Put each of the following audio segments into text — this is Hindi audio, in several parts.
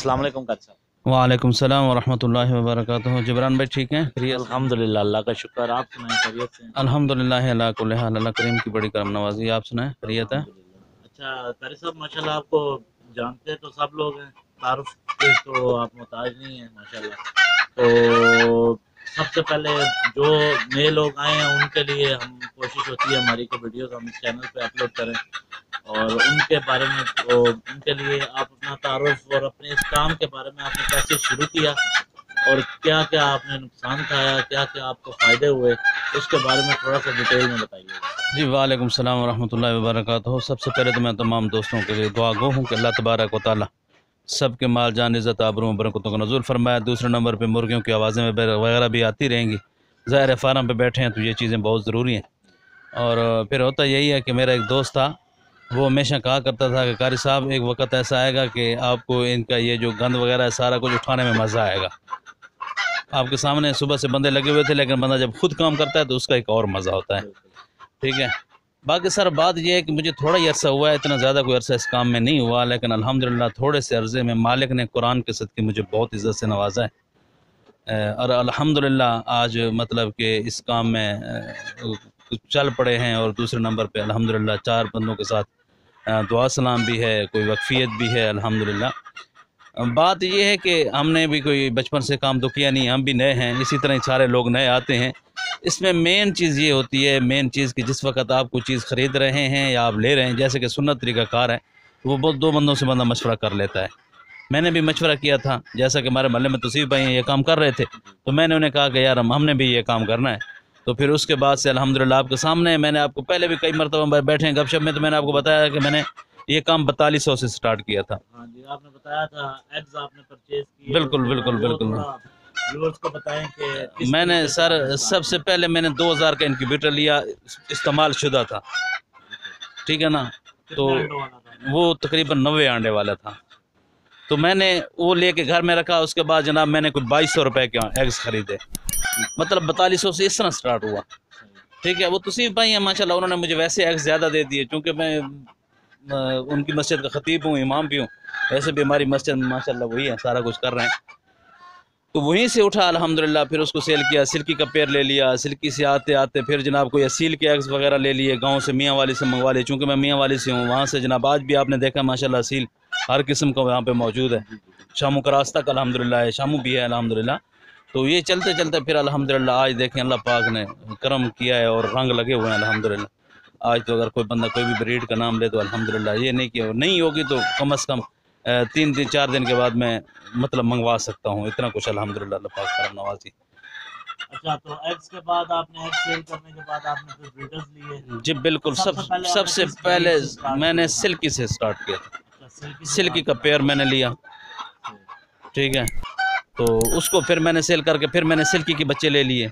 अस्सलाम वालेकुम काजी साहब। वालेकुम सलाम वरहमतुल्लाहि वबरकातुहू। जिब्रान भाई ठीक हैं? खैरियत? अल्हम्दुलिल्लाह, अल्लाह का शुक्र। आप सुनाएं, खैरियत से हैं? अल्हम्दुलिल्लाह अला कुल्ली हाल। अल्लाह करीम की बड़ी करम नवाजी। आप सुनाएं, खैरियत है? अल्हम्दुलिल्लाह। अच्छा कारी साहब, माशाल्लाह आपको जानते तो सब लोग हैं, तारुफ के तो आप मोहताज नहीं हैं माशाल्लाह। तो सबसे पहले जो नए लोग आए हैं उनके लिए हम कोशिश होती है हमारी कि वीडियोस हम इस चैनल पे अपलोड करें और उनके बारे में तो उनके लिए आप अपना तारुफ और अपने इस काम के बारे में आपने कैसे शुरू किया और क्या-क्या आपने नुकसान खाया, क्या-क्या आपको फ़ायदे हुए, उसके बारे में थोड़ा-सा डिटेल में बताइएगा। जी वालेकुम सलाम वरहमतुल्लाहि वबरकातुहू। सबसे पहले तो मैं तमाम दोस्तों के लिए दुआ गो हूँ कि अल्लाह तबारक व तआला सबके माल जान इज़्ज़त आबरू में बरकतों को नज़ूल फरमाए। दूसरे नंबर पे मुर्गियों की आवाज़ें वगैरह भी आती रहेंगी। ज़ाहिर है फार्म पे बैठे हैं तो ये चीज़ें बहुत ज़रूरी हैं। और फिर होता यही है कि मेरा एक दोस्त था, वो हमेशा कहा करता था कि कारी साहब एक वक्त ऐसा आएगा कि आपको इनका ये जो गंद वगैरह है सारा कुछ उठाने में मज़ा आएगा। आपके सामने सुबह से बंदे लगे हुए थे, लेकिन बंदा जब खुद काम करता है तो उसका एक और मज़ा होता है। ठीक है। बाकी सर बात यह है कि मुझे थोड़ा ही अरसा हुआ है, इतना ज़्यादा कोई अरसा इस काम में नहीं हुआ, लेकिन अल्हम्दुलिल्लाह थोड़े से अर्ज़े में मालिक ने कुरान के सदक़े मुझे बहुत इज़्ज़त से नवाजा है। और अल्हम्दुलिल्लाह आज मतलब कि इस काम में चल पड़े हैं। और दूसरे नंबर पे अल्हम्दुलिल्लाह 4 बंदों के साथ दुआ सलाम भी है, कोई वक्फ़ियत भी है अल्हम्दुलिल्लाह। बात ये है कि हमने भी कोई बचपन से काम तो किया नहीं, हम भी नए हैं, इसी तरह ही सारे लोग नए आते हैं। इसमें मेन चीज़ ये होती है, मेन चीज़ कि जिस वक़्त आप कोई चीज़ ख़रीद रहे हैं या आप ले रहे हैं, जैसे कि सुन्नत तरीक़ाकार है, वो बहुत 2 बंदों से बंदा मशवरा कर लेता है। मैंने भी मशवरा किया था, जैसा कि हमारे मोहल्ले में तौसीफ़ भाई हैं, ये काम कर रहे थे, तो मैंने उन्हें कहा कि यार हमने भी ये काम करना है। तो फिर उसके बाद से अल्हम्दुलिल्लाह आपके सामने मैंने आपको पहले भी कई मरतबा बैठे हैं गपशप में, तो मैंने आपको बताया कि मैंने ये काम 4200 से स्टार्ट किया था। हाँ जी, आपने बताया था एग्स आपने परचेज़ किए, बिल्कुल, बिल्कुल, वो बिल्कुल। थोड़ा व्यूअर्स को बताएँ कि किस मैंने तरीके से सर आपने स्टार्ट सबसे किया? पहले मैंने 2000 का इंक्यूबेटर लिया, इस्तेमाल शुदा था, ठीक है ना? तो कितने अंडों वाला था? वो तकरीबन 90 अंडे वाला था। तो मैंने वो लेके घर में रखा, उसके बाद जनाब मैंने कुछ 2200 रुपए के एग्स खरीदे, मतलब 4200 से इस तरह स्टार्ट हुआ। ठीक है, वो तौसीफ़ भाई हैं माशाल्लाह, उन्होंने मुझे वैसे एग्स ज़्यादा दे दिए, चूँकि मैं उनकी मस्जिद का खतीब हूँ, इमाम भी हूँ। वैसे भी हमारी मस्जिद में माशाल्लाह वही है, सारा कुछ कर रहे हैं। तो वहीं से उठा अल्हम्दुलिल्लाह, फिर उसको सेल किया, सिल्की का पेड़ ले लिया, सिल्की से आते-आते फिर जनाब कोई असील के एग्स वगैरह ले लिए, गाँव से मियाँ वाली से मंगवा लिए, चूँकि मैं मियाँ वाली से हूँ, वहाँ से जनाब आज भी आपने देखा माशाल्लाह असील हर किस्म का यहाँ पे मौजूद है। शामू का रास्ता का अल्हम्दुलिल्लाह है, शामू भी है अल्हम्दुलिल्लाह। तो ये चलते-चलते फिर अल्हम्दुलिल्लाह आज देखें अल्लाह पाक ने करम किया है और रंग लगे हुए हैं अल्हम्दुलिल्लाह। आज तो अगर कोई बंदा कोई भी ब्रीड का नाम ले तो अल्हम्दुलिल्लाह, ये नहीं कि नहीं होगी तो कम से कम 3 दिन 4 दिन के बाद मैं मतलब मंगवा सकता हूँ, इतना कुछ अल्हम्दुलिल्लाह अल्लाह पाक करम नवाज़ी। अच्छा, तो एग्स के बाद आपने एग सेल करने के बाद आपने फिर ब्रीडर्स लिए। जी तो बिल्कुल, सबसे पहले आपने सबसे किस पहले ब्रीड से स्टार्ट मैंने किया था? सिल्की से स्टार्ट किया था। अच्छा, सिल्की से सिल्की स्टार्ट का किया पेयर था। मैंने लिया, ठीक। ठीक है? तो उसको फिर मैंने सेल करके फिर मैंने सिल्की के बच्चे ले लिए।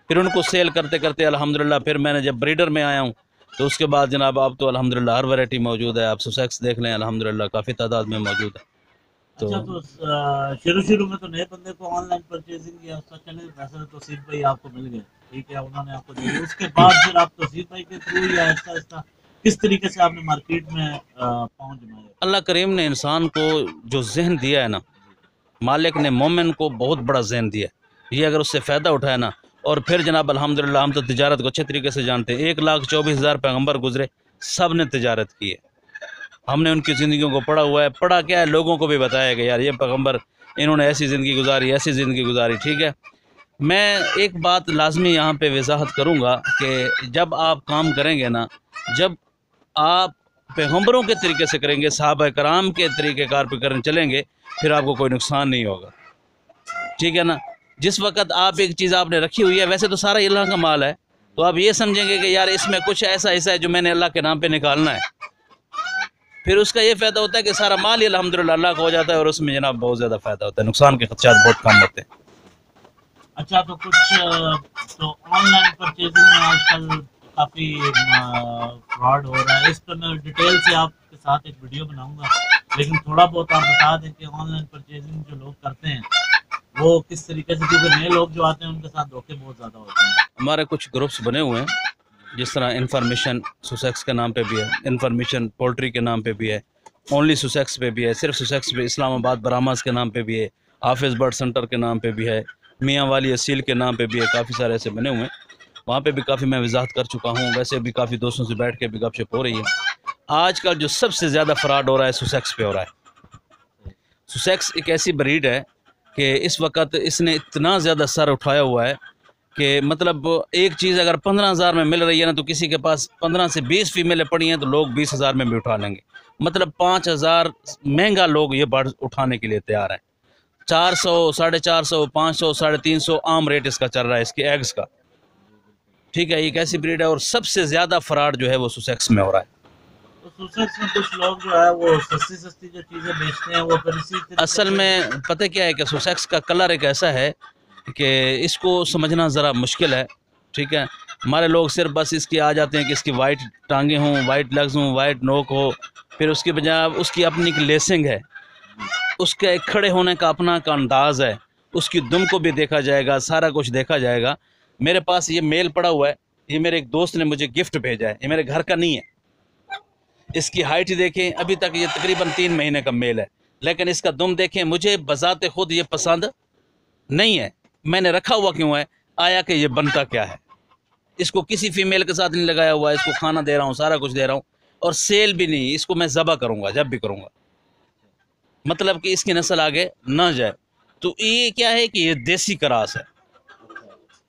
फिर उनको सेल करते-करते अल्हम्दुलिल्लाह फिर मैंने जब ब्रीडर में आया हूँ, तो उसके बाद जनाब अब तो अल्हम्दुलिल्लाह हर वैरायटी मौजूद है। आप सुसेक्स देख लें अल्हम्दुलिल्लाह काफ़ी तादाद में मौजूद है। तो अच्छा, तो शुरू-शुरू में तो नए बंदे को ऑनलाइन परचेज़िंग या उसका चले वैसे तो तौसीफ़ भाई आपको मिल गए, ठीक है, उन्होंने आपको दे दिए। उसके बाद फिर आप तौसीफ़ भाई के थ्रू या आहिस्ता-आहिस्ता किस तरीके से आपने मार्केट में पहुँच जमाई अपनी? अल्लाह करीम ने इंसान को जो ज़हन दिया है ना, मालिक ने मोमिन को बहुत बड़ा ज़हन दिया है। ये अगर उससे फ़ायदा उठाए ना, और फिर जनाब अल्हम्दुलिल्लाह हम तो तिजारत को अच्छे तरीके से जानते हैं। 1,24,000 पैगंबर गुज़रे, सब ने तिजारत की है। हमने उनकी ज़िंदगियों को पढ़ा हुआ है, पढ़ा क्या है लोगों को भी बताया कि यार ये पैगंबर इन्होंने ऐसी ज़िंदगी गुजारी, ऐसी ज़िंदगी गुजारी, ठीक है। मैं एक बात लाज़मी यहाँ पे वज़ाहत करूँगा कि जब आप काम करेंगे ना, जब आप पैगंबरों के तरीके से करेंगे, सहाबा कराम के तरीक़ेकार पे करने चलेंगे, फिर आपको कोई नुकसान नहीं होगा, ठीक है ना। जिस वक़्त आप एक चीज़ आपने रखी हुई है, वैसे तो सारा अल्लाह का माल है, तो आप ये समझेंगे कि यार इसमें कुछ ऐसा हिस्सा है जो मैंने अल्लाह के नाम पे निकालना है, फिर उसका ये फ़ायदा होता है कि सारा माल ही अल्हम्दुलिल्लाह अल्लाह का हो जाता है और उसमें जनाब बहुत ज़्यादा फ़ायदा होता है, नुकसान के खदशात बहुत कम होते हैं। अच्छा, तो कुछ तो ऑनलाइन परचेज़िंग में आजकल काफ़ी फ्रॉड हो रहा है। इस पर मैं डिटेल से आपके साथ एक वीडियो बनाऊँगा। लेकिन थोड़ा बहुत आप बता दें कि ऑनलाइन परचेज़िंग जो लोग करते हैं, वो किस तरीके से, क्योंकि नए लोग जो आते हैं उनके साथ धोखे बहुत ज़्यादा होते हैं। हमारे कुछ ग्रुप्स बने हुए हैं, जिस तरह इन्फॉर्मेशन सुसेक्स के नाम पे भी है, इन्फॉर्मेशन पोल्ट्री के नाम पे भी है, ओनली सुसेक्स पे भी है, सिर्फ सुसेक्स पे, इस्लामाबाद ब्राह्मस के नाम पे भी है, हाफिज़ बर्ड सेंटर के नाम पे भी है, मियाँ वाली असील के नाम पे भी है, काफ़ी सारे ऐसे बने हुए हैं। वहाँ पे भी काफ़ी मैं वजाहत कर चुका हूँ, वैसे भी काफ़ी दोस्तों से बैठ के भी गपशप हो रही है। आजकल जो सबसे ज़्यादा फ्रॉड हो रहा है सुसेक्स पे हो रहा है। सुसेक्स एक ऐसी ब्रीड है कि इस वक्त इसने इतना ज़्यादा सर उठाया हुआ है कि मतलब एक चीज़ अगर 15,000 में मिल रही है ना, तो किसी के पास 15 से 20 फीमेलें पड़ी हैं तो लोग 20,000 में भी उठा लेंगे। मतलब 5,000 महंगा लोग ये बर्ड उठाने के लिए तैयार हैं। 400, 450, 500, 350 आम रेट इसका चल रहा है, इसके एग्स का। ठीक है, एक ऐसी ब्रीड है और सबसे ज़्यादा फ्रॉड जो है वो सुसेक्स में हो रहा है। तो सुसेक्स में कुछ लोग जो है वो सस्ती सस्ती जो चीज़ें बेचते हैं वो फिर इसी तरीके असल में पता क्या है कि सुसेक्स का कलर एक ऐसा है कि इसको समझना ज़रा मुश्किल है। ठीक है, हमारे लोग सिर्फ बस इसकी आ जाते हैं कि इसकी वाइट टांगें हों, वाइट लेग्स हों, वाइट नोक हो, फिर उसकी बजाय उसकी अपनी एक लेसिंग है, उसके एक खड़े होने का अपना का अंदाज़ है, उसकी दुम को भी देखा जाएगा, सारा कुछ देखा जाएगा। मेरे पास ये मेल पड़ा हुआ है, ये मेरे एक दोस्त ने मुझे गिफ्ट भेजा है, ये मेरे घर का नहीं है। इसकी हाइट देखें, अभी तक ये तकरीबन 3 महीने का मेल है, लेकिन इसका दुम देखें, मुझे बजाते खुद ये पसंद नहीं है। मैंने रखा हुआ क्यों है, आया कि ये बनता क्या है। इसको किसी फीमेल के साथ नहीं लगाया हुआ है, इसको खाना दे रहा हूँ, सारा कुछ दे रहा हूँ, और सेल भी नहीं। इसको मैं ज़बा करूँगा जब भी करूँगा, मतलब कि इसकी नस्ल आगे ना जाए। तो ये क्या है कि ये देसी क्रास है,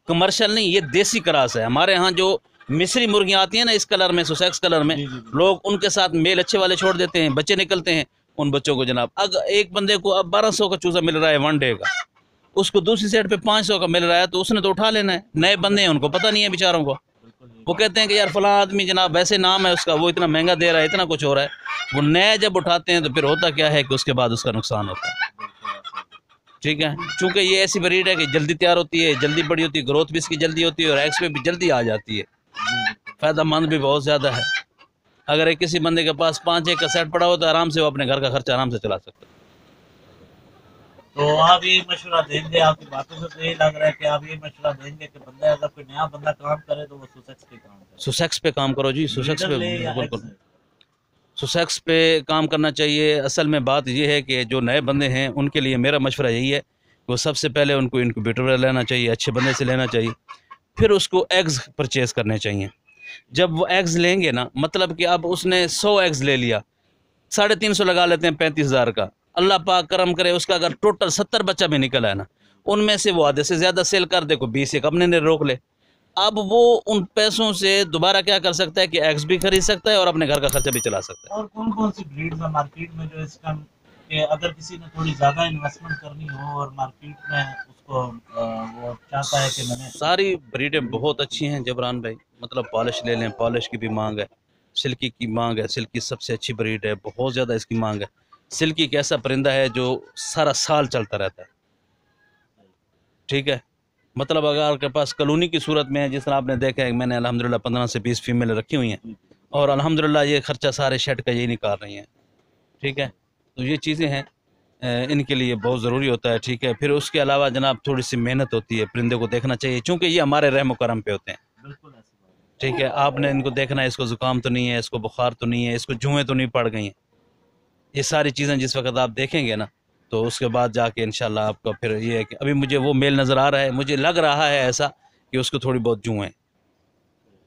कमर्शियल नहीं, ये देसी क्रास है। हमारे यहाँ जो मिस्री मुर्गियाँ आती हैं ना इस कलर में, सुसेक्स कलर में, लोग उनके साथ मेल अच्छे वाले छोड़ देते हैं, बच्चे निकलते हैं। उन बच्चों को जनाब अगर एक बंदे को अब 1200 का चूज़ा मिल रहा है 1 डे का, उसको दूसरी साइड पे 500 का मिल रहा है, तो उसने तो उठा लेना है। नए बंदे हैं, उनको पता नहीं है बेचारों को, वो कहते हैं कि यार फलां आदमी जनाब वैसे नाम है उसका, वो इतना महंगा दे रहा है, इतना कुछ हो रहा है। वो नए जब उठाते हैं तो फिर होता क्या है कि उसके बाद उसका नुकसान होता है। ठीक है, चूँकि ये ऐसी ब्रीड है कि जल्दी तैयार होती है, जल्दी बड़ी होती है, ग्रोथ भी इसकी जल्दी होती है और एग्स पे भी जल्दी आ जाती है। फ़ायदेमंद भी बहुत ज़्यादा है। अगर एक किसी बंदे के पास 5 एक का सेट पड़ा हो तो आराम से वो अपने घर का खर्चा आराम से चला सकता है। तो आप ये मशवरा देंगे, आपकी बातों से तो यही लग रहा है कि आप ये मशवरा देंगे कि बंदा अगर कोई नया बंदा काम करे तो वो सुसेक्स पे काम करे, सुसेक्स पे काम करो जी, सुसेक्स पे ले या बिल्कुल एक्स? सुसेक्स पे काम करना चाहिए। असल में बात ये है कि जो नए बंदे हैं उनके लिए मेरा मशवरा यही है कि वो सबसे पहले उनको इनक्यूबेटर लेना चाहिए, अच्छे बंदे से लेना चाहिए, फिर उसको एग्स परचेज़ करने चाहिए। जब वो एग्स लेंगे ना, मतलब कि अब उसने 100 एग्स ले लिया, 350 लगा लेते हैं 35,000 का, अल्लाह पाक करम करे उसका अगर टोटल 70 बच्चा भी निकला है ना, उनमें से वो आधे से ज़्यादा सेल कर दे, को 20 एक अपने ने रोक ले। अब वो उन पैसों से दोबारा क्या कर सकता है कि एग्स भी खरीद सकता है और अपने घर का खर्चा भी चला सकता है। और कौन कौन सी ब्रीड्स है मार्केट में जो इसका कि अगर किसी ने थोड़ी ज़्यादा इन्वेस्टमेंट करनी हो और मार्केट में उसको वो चाहता है कि मैंने सारी ब्रीडें बहुत अच्छी हैं जबरान भाई, मतलब पॉलिश ले लें, पॉलिश की भी मांग है, सिल्की की मांग है, सिल्की सबसे अच्छी ब्रीड है, बहुत ज़्यादा इसकी मांग है। सिल्की एक ऐसा परिंदा है जो सारा साल चलता रहता है। ठीक है, मतलब अगर आपके पास कॉलोनी की सूरत में है, जिस तरह आपने देखा है, मैंने अल्हम्दुलिल्लाह 15 से 20 फीमेल रखी हुई हैं और अल्हम्दुलिल्लाह ये खर्चा सारे शेड का यही निकाल रही हैं। ठीक है, तो ये चीज़ें हैं, इनके लिए बहुत ज़रूरी होता है। ठीक है, फिर उसके अलावा जनाब थोड़ी सी मेहनत होती है, परिंदे को देखना चाहिए, चूँकि ये हमारे रहम करम पे होते हैं। बिल्कुल ऐसी बात है। ठीक है, आपने इनको देखना है, इसको ज़ुकाम तो नहीं है, इसको बुखार तो नहीं है, इसको जुएँ तो नहीं पड़ गई हैं। ये सारी चीज़ें जिस वक्त आप देखेंगे ना, तो उसके बाद जाके इंशाल्लाह आपका फिर ये है कि अभी मुझे वो मेल नज़र आ रहा है, मुझे लग रहा है ऐसा कि उसको थोड़ी बहुत जुएँ हैं।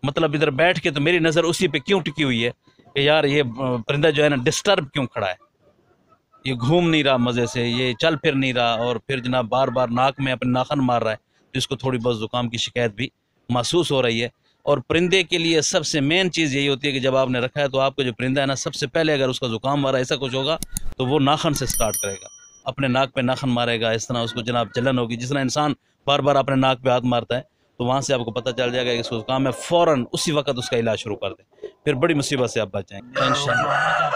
मतलब इधर बैठ के तो मेरी नज़र उसी पे क्यों टिकी हुई है कि यार ये परिंदा जो है ना डिस्टर्ब क्यों खड़ा है, ये घूम नहीं रहा मज़े से, ये चल फिर नहीं रहा, और फिर जनाब बार बार नाक में अपने नाखन मार रहा है, तो इसको थोड़ी बहुत ज़ुकाम की शिकायत भी महसूस हो रही है। और परिंदे के लिए सबसे मेन चीज़ यही होती है कि जब आपने रखा है तो आपका जो परिंदा है ना, सबसे पहले अगर उसका ज़ुकाम आ रहा है, ऐसा कुछ होगा, तो वो नाखन से स्टार्ट करेगा, अपने नाक पे नाखन मारेगा, इस तरह उसको जनाब जलन होगी। जिस तरह इंसान बार बार अपने नाक पे हाथ मारता है, तो वहाँ से आपको पता चल जाएगा कि इसको ज़ुकाम है, फ़ौरन उसी वक्त उसका इलाज शुरू कर दें, फिर बड़ी मुसीबत से आप बच जाएंगे इंशाल्लाह।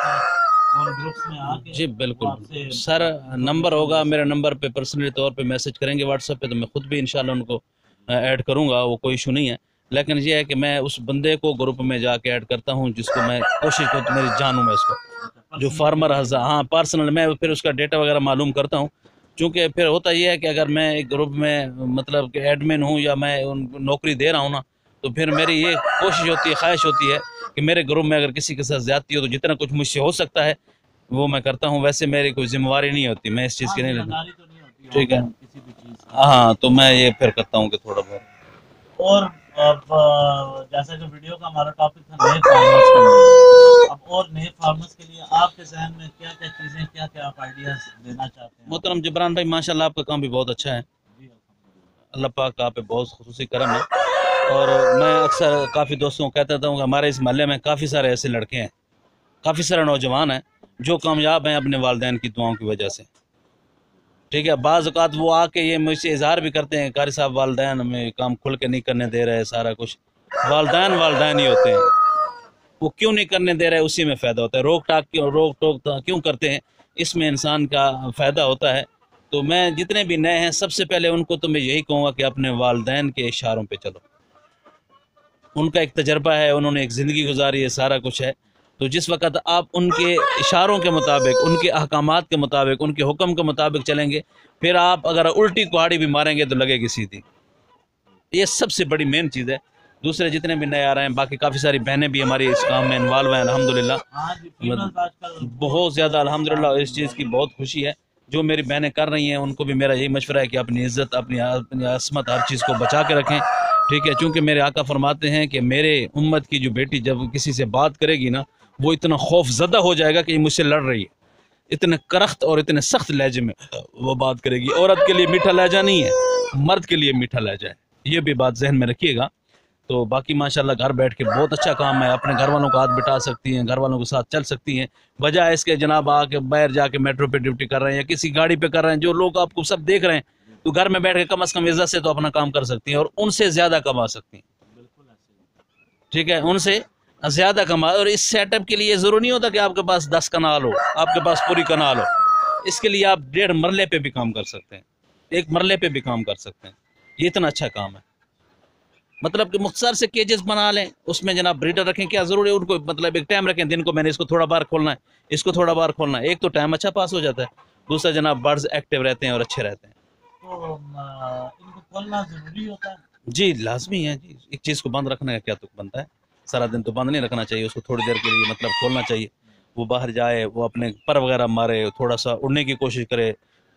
जी बिल्कुल सर, नंबर होगा मेरे नंबर पे, पर्सनली तौर पे मैसेज करेंगे व्हाट्सएप पे, तो मैं ख़ुद भी इंशाल्लाह उनको ऐड करूँगा, वो कोई इशू नहीं है। लेकिन ये है कि मैं उस बंदे को ग्रुप में जाके ऐड करता हूँ जिसको मैं कोशिश करता हूँ, मेरी जानूँ मैं उसको, जो फार्मर हज़ा, हाँ पर्सनल मैं फिर उसका डेटा वगैरह मालूम करता हूँ। चूँकि फिर होता ये है कि अगर मैं एक ग्रुप में मतलब कि एडमिन हूँ या मैं उनको नौकरी दे रहा हूँ ना, तो फिर मेरी ये कोशिश होती है, ख्वाहिश होती है कि मेरे ग्रुप में अगर किसी के साथ ज़्यादती हो तो जितना कुछ मुझसे हो सकता है वो मैं करता हूँ। वैसे मेरी कोई जिम्मेवारी नहीं होती, मैं इस चीज़ की नहीं लेता। जिम्मेदारी तो नहीं होती ठीक है, किसी भी चीज़ की। हाँ, तो मैं ये फिर करता हूँ कि थोड़ा बहुत। और अब जैसा कि वीडियो का हमारा टॉपिक था नए फार्मर्स के लिए, अब और नए फार्मर्स के लिए आपके जहन में क्या क्या चीज़ें, क्या क्या आप आइडियाज देना चाहते हैं? मोहतरम जबरान भाई, माशाल्लाह आपका काम भी बहुत अच्छा है। जी अल्हम्दुलिल्लाह। अल्लाह पाक का आप पे बहुत खुसूसी करम है। और मैं अक्सर काफ़ी दोस्तों को कहता था कि हमारे इस मोहल्ले में काफ़ी सारे ऐसे लड़के हैं, काफ़ी सारे नौजवान हैं जो कामयाब हैं अपने वालिदैन की दुआओं की वजह से। ठीक है, बाज़ औक़ात वो आके ये मुझसे इज़हार भी करते हैं, कारी साहब वालिदैन हमें काम खुल के नहीं करने दे रहे, सारा कुछ वालिदैन वालिदैन ही होते हैं। वो क्यों नहीं करने दे रहे, उसी में फ़ायदा होता है। रोक टोक क्यों करते हैं, इसमें इंसान का फ़ायदा होता है। तो मैं जितने भी नए हैं सबसे पहले उनको तो मैं यही कहूँगा कि अपने वालिदैन के इशारों पे चलो। उनका एक तजर्बा है, उन्होंने एक ज़िंदगी गुजारी है, सारा कुछ है। तो जिस वक़्त आप उनके इशारों के मुताबिक, उनके अहकामात के मुताबिक, उनके हुक्म के मुताबिक चलेंगे, फिर आप अगर उल्टी कुहाड़ी भी मारेंगे तो लगेगी सीधी। ये सबसे बड़ी मेन चीज़ है। दूसरे जितने भी नए आ रहे हैं, बाकी काफ़ी सारी बहनें भी हमारी इस काम में इन्वॉल्व हैं अल्हम्दुलिल्लाह। हाँ जी, फीमेल्स आजकल बहुत ज़्यादा अल्हम्दुलिल्लाह, इस चीज़ की बहुत खुशी है। जो मेरी बहनें कर रही हैं उनको भी मेरा यही मशवरा है कि अपनी इज़्ज़त, अपनी अपनी असमत, हर चीज़ को बचा के रखें। ठीक है, चूँकि मेरे आका फरमाते हैं कि मेरे उम्मत की जो बेटी जब किसी से बात करेगी ना, वो इतना खौफज़दा हो जाएगा कि ये मुझसे लड़ रही है। इतने करख्त और इतने सख्त लहजे में वो बात करेगी। औरत के लिए मीठा लहजा नहीं है, मर्द के लिए मीठा लहजा है। ये भी बात जहन में रखिएगा। तो बाकी माशाल्लाह घर बैठ के बहुत अच्छा काम है, अपने घर वालों को हाथ बिठा सकती हैं, घर वालों के साथ चल सकती हैं, बजाय इसके जनाब आके बाहर जाके मेट्रो पे ड्यूटी कर रहे हैं या किसी गाड़ी पे कर रहे हैं, जो लोग आपको सब देख रहे हैं। तो घर में बैठ के कम से कम इज्जत से तो अपना काम कर सकती हैं और उनसे ज़्यादा कमा सकती हैं। बिल्कुल ऐसे ठीक है, उनसे ज़्यादा कमा। और इस सेटअप के लिए ज़रूरी नहीं होता कि आपके पास 10 कनाल हो, आपके पास पूरी कनाल हो। इसके लिए आप 1.5 मरले पे भी काम कर सकते हैं, 1 मरले पे भी काम कर सकते हैं। ये इतना अच्छा काम है। मतलब कि मुख्तसर से केजेस बना लें, उसमें जनाब ब्रीडर रखें, क्या ज़रूरी है उनको, मतलब एक टाइम रखें, दिन को मैंने इसको थोड़ा बार खोलना है, इसको थोड़ा बार खोलना है। एक तो टाइम अच्छा पास हो जाता है, दूसरा जनाब बर्ड्स एक्टिव रहते हैं और अच्छे रहते हैं। तो इनको खोलना ज़रूरी होता है। जी लाजमी है जी, एक चीज़ को बंद रखने का क्या तुक बनता है। सारा दिन तो बंद नहीं रखना चाहिए उसको, थोड़ी देर के लिए मतलब खोलना चाहिए। वो बाहर जाए, वो अपने पर वगैरह मारे, थोड़ा सा उड़ने की कोशिश करे,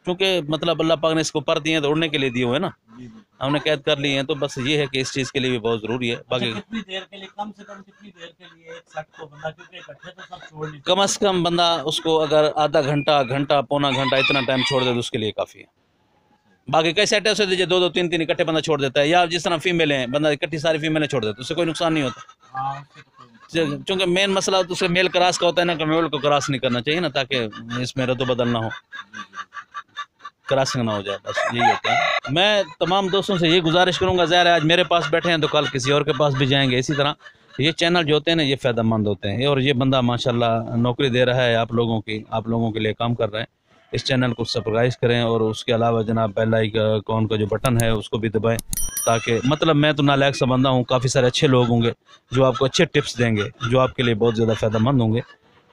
क्योंकि मतलब अल्लाह पाक ने इसको पर दिए हैं तो उड़ने के लिए दिए हुए हैं ना, जी जी। हमने कैद कर लिए हैं। तो बस ये है कि इस चीज़ के लिए भी बहुत ज़रूरी है। अच्छा, बाकी कितनी देर के लिए, कम से कम कितनी देर के लिए एक सेट को बंदा, क्योंकि इकट्ठे तो सब छोड़ नहीं कम सकते। से कम बंदा उसको अगर आधा घंटा, घंटा, पौना घंटा इतना टाइम छोड़ दे तो उसके लिए काफ़ी है। बाकी कई सेट ऐसे दीजिए 2-2, 3-3 इकट्ठे बंदा छोड़ देता है, या जिस तरह फीमेल हैं बंदा इकट्ठी सारी फीमेलें छोड़ देता है, उससे कोई नुकसान नहीं होता। हाँ, उससे तो कोई नुकसान नहीं। चूँकि मेन मसला तो उसका मेल क्रॉस का होता है ना, कि मेल को क्रॉस नहीं करना चाहिए ना, ताकि इसमें रद्द-बदल ना हो, जी जी। क्रॉसिंग ना हो जाए, बस यही होता है। मैं तमाम दोस्तों से ये गुजारिश करूँगा, ज़ाहिर है आज मेरे पास बैठे हैं तो कल किसी और के पास भी जाएँगे। इसी तरह ये चैनल जो होते हैं ना, ये फ़ायदेमंद होते हैं। और ये बंदा माशाल्लाह नौकरी दे रहा है आप लोगों की, आप लोगों के लिए काम कर रहा है। इस चैनल को सब्सक्राइब करें और उसके अलावा जनाब बेल आइकॉन का जो बटन है उसको भी दबाएँ, ताकि मतलब मैं तो नालायक सा बंदा हूँ, काफ़ी सारे अच्छे लोग होंगे जो आपको अच्छे टिप्स देंगे, जो आपके लिए बहुत ज़्यादा फ़ायदेमंद होंगे।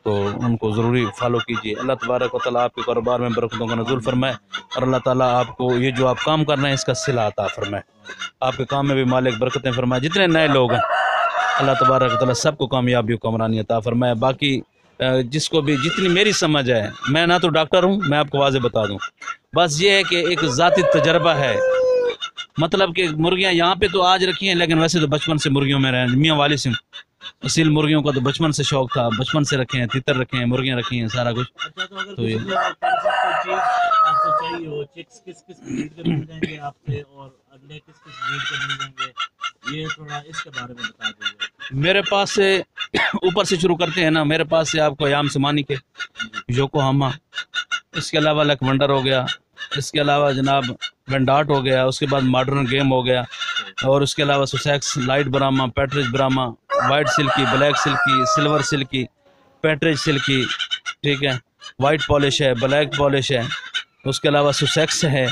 तो उनको ज़रूरी फॉलो कीजिए। अल्लाह तबारक व तआला आपके कारोबार में बरकतों का नज़ूल फरमाए और अल्लाह ताला आपको ये जो आप काम कर रहे हैं इसका सिला अता फरमाए। आपके काम में भी मालिक बरकतें फरमाए। जितने नए लोग हैं अल्लाह तबारक व तआला सबको कामयाबी व कमरानी अता फरमाए। बाकी जिसको भी जितनी मेरी समझ है, मैं ना तो डॉक्टर हूँ, मैं आपको वाज़ेह बता दूँ, बस ये है कि एक ज़ाती तजर्बा है। मतलब कि मुर्गियाँ यहाँ पे तो आज रखी हैं, लेकिन वैसे तो बचपन से मुर्गियों में रहे, मियाँ वाली से असील मुर्गियों का तो बचपन से शौक था, बचपन से रखे हैं, तीतर रखे हैं, मुर्गियाँ रखी हैं, सारा कुछ। अच्छा, तो अगर तो ये किसी को कोई चीज़ आपसे चाहिए हो, चिक्स किस किस ब्रीड के मिल जाएंगे आपसे और अंडे किस किस ब्रीड के मिल जाएंगे, ये थोड़ा इसके बारे में बता दीजिए। मेरे पास से ऊपर से शुरू करते हैं ना, मेरे पास से आपको याम समानी के, योकोहामा, इसके अलावा लकवंडर हो गया, इसके अलावा जनाब वेंडाट हो गया, उसके बाद मॉडर्न गेम हो गया, और उसके अलावा Sussex, light Brahma, partridge Brahma, white silkie, black silkie, silver silkie, partridge silkie, ठीक है, वाइट पॉलिश है, ब्लैक पॉलिश है, उसके अलावा सुसेक्स है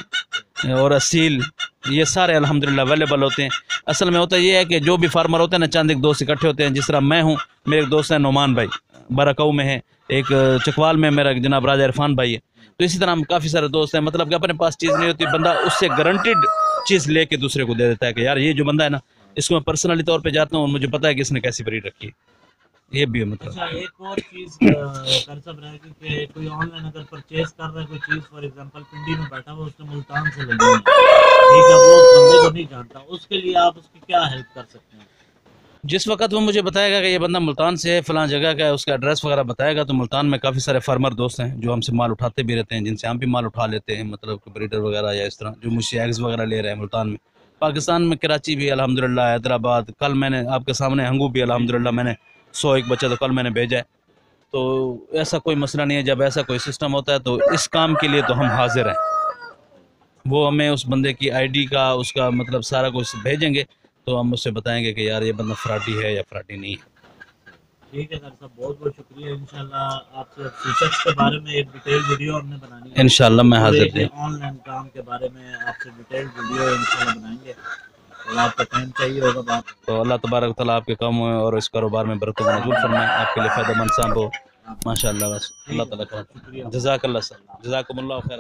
और असील, ये सारे अल्हम्दुलिल्लाह अवेलेबल होते हैं। असल में होता ये है कि जो भी फार्मर होते हैं ना, चंद एक दोस्त इकट्ठे होते हैं। जिस तरह मैं हूँ, मेरे एक दोस्त हैं नोमान भाई, बराकाऊ में है, एक चकवाल में मेरा जनाब राजा इरफान भाई है। तो इसी तरह हम काफ़ी सारे दोस्त हैं। मतलब कि अपने पास चीज़ नहीं होती, बंदा उससे गारंटीड चीज़ लेके दूसरे को दे देता है कि यार ये जो बंदा है ना, इसको मैं पर्सनली तौर पे जाता हूँ और मुझे पता है कि इसने कैसी ब्रीड रखी है। ये भी है मतलब। अच्छा, एक और चीज़ कर सब रहेगी कि कोई ऑनलाइन अगर परचेज कर रहा है कोई चीज़, फॉर एग्जांपल पिंडी में बैठा हुआ उसने मुल्तान से लेनी है, ठीक है, वो उस बंदे को नहीं जानता, उसके लिए आप उसकी क्या हेल्प कर सकते हैं? जिस वक्त वो मुझे बताएगा कि ये बंदा मुल्तान से है, फलां जगह का है, उसका एड्रेस वगैरह बताएगा, तो मुल्तान में काफ़ी सारे फार्मर दोस्त हैं जो हमसे माल उठाते भी रहते हैं, जिनसे हम भी माल उठा लेते हैं, मतलब ब्रीडर वगैरह या इस तरह जो मुझसे एग्स वगैरह ले रहे हैं मुल्तान में। पाकिस्तान में कराची भी अल्हम्दुलिल्लाह, हैदराबाद, कल मैंने आपके सामने हंगू भी जी जी अल्हम्दुलिल्लाह जी। मैंने 101 बच्चा तो कल मैंने भेजा है। तो ऐसा कोई मसला नहीं है, जब ऐसा कोई सिस्टम होता है तो इस काम के लिए तो हम हाजिर हैं। वो हमें उस बंदे की आईडी का उसका मतलब सारा कुछ भेजेंगे, तो हम उससे बताएंगे कि यार ये बंदा फ्रॉडी है या फ्रॉडी नहीं है। ठीक है सर साहब, बहुत बहुत शुक्रिया। इंशाल्लाह आपसे फीचर्स के बारे में एक डिटेल वीडियो हमने बनानी है, इंशाल्लाह मैं और हाजिर एक थे। ये ऑनलाइन काम के बारे में आपसे डिटेल वीडियो इंशाल्लाह बनाएंगे, और आपका टाइम चाहिए होगा बात। तो अल्लाह तबारक व तआला आपके काम और इस कारोबार में बरकत नज़ूल आमीन फरमाए, आपके लिए फ़ायदेमंद साबित हो। आमीन। माशाअल्लाह, बस ठीक अल्लाह है ताला सर, का शुक्रिया बहुत बहुत। जज़ाकल्लाह सर, अल्लाह हाफ़िज़। जज़ाकुमुल्लाह खैर।